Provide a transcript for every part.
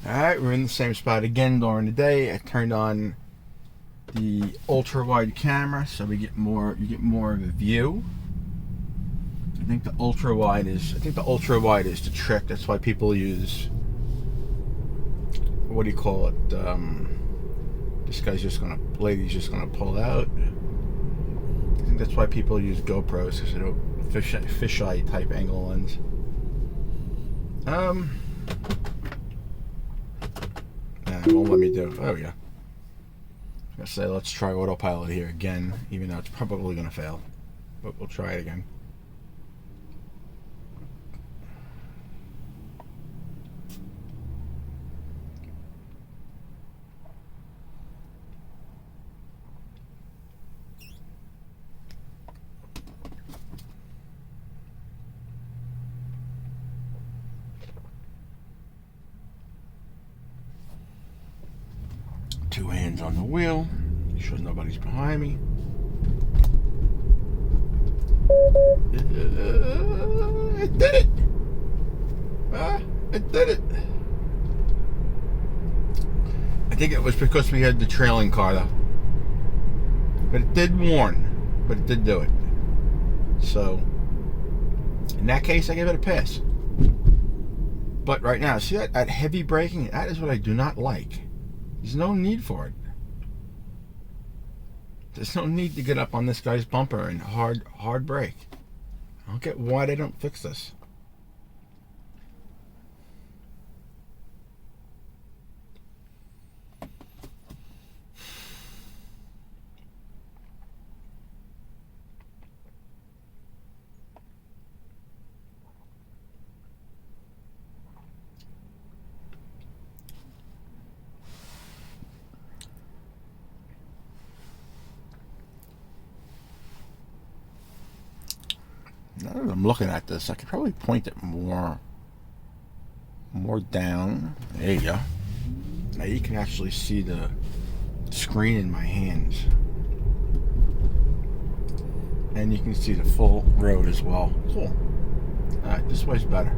Alright, we're in the same spot again during the day. I turned on the ultra wide camera so you get more of a view. I think the ultra wide is the trick. That's why people use, what do you call it? Lady's just gonna pull out. I think that's why people use GoPros, because they don't fisheye type angle lens. It won't let me do it. There we go. I was gonna say, let's try autopilot here again, even though it's probably gonna fail, but we'll try it again. Two hands on the wheel, make sure nobody's behind me. It did it! It did it! I think it was because we had the trailing car though. But it did warn, but it did do it. So, in that case, I give it a pass. But right now, see that heavy braking? That is what I do not like. There's no need for it. There's no need to get up on this guy's bumper and hard brake. I don't get why they don't fix this. Now that I'm looking at this, I could probably point it more down. There you go. Now you can actually see the screen in my hands. And you can see the full road as well. Cool. Alright, this way's better.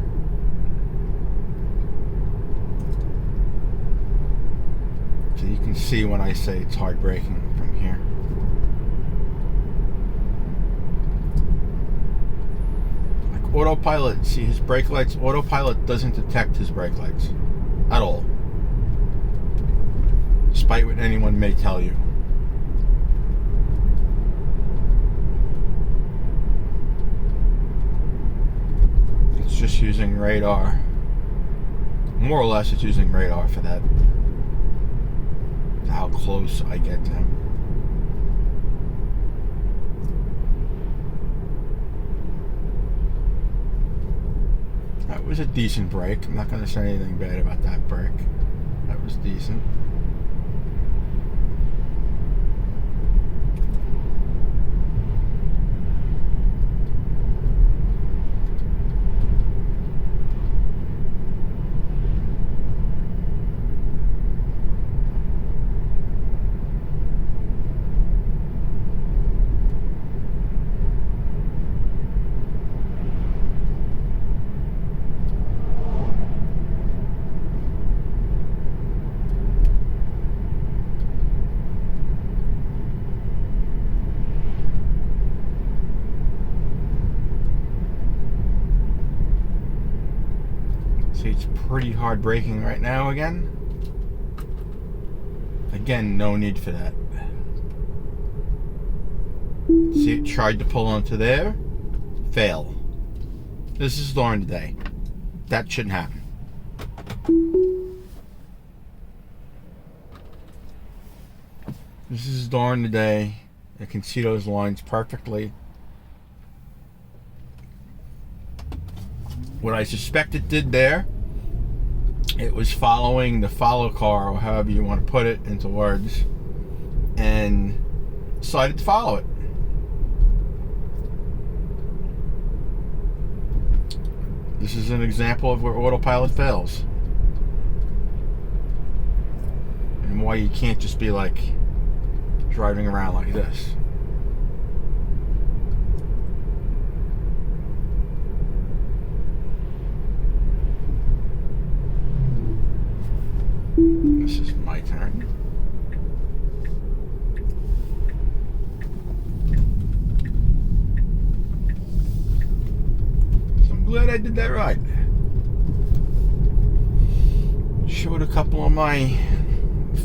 So you can see when I say it's hard braking from here. Autopilot, see his brake lights, autopilot doesn't detect his brake lights at all, despite what anyone may tell you. It's just using radar, more or less it's using radar for that, how close I get to him. That was a decent brake. I'm not going to say anything bad about that brake. That was decent. It's pretty hard braking right now again. Again, no need for that. See, it tried to pull onto there. Fail. This is during the day. That shouldn't happen. This is during the day. I can see those lines perfectly. What I suspect it did there, it was following the follow car, or however you want to put it into words, and decided to follow it. This is an example of where autopilot fails. And why you can't just be like driving around like this. This is my turn. So I'm glad I did that right. Showed a couple of my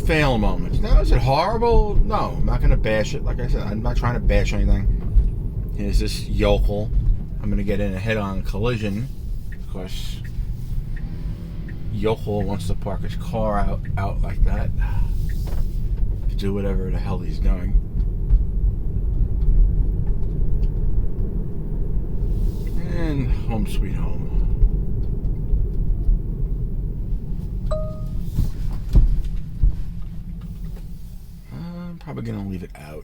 fail moments. Now, is it horrible? No, I'm not going to bash it. Like I said, I'm not trying to bash anything. Here's this yokel. I'm going to get in a head-on collision because yokel wants to park his car out like that to do whatever the hell he's doing. And home sweet home. I'm probably gonna leave it out.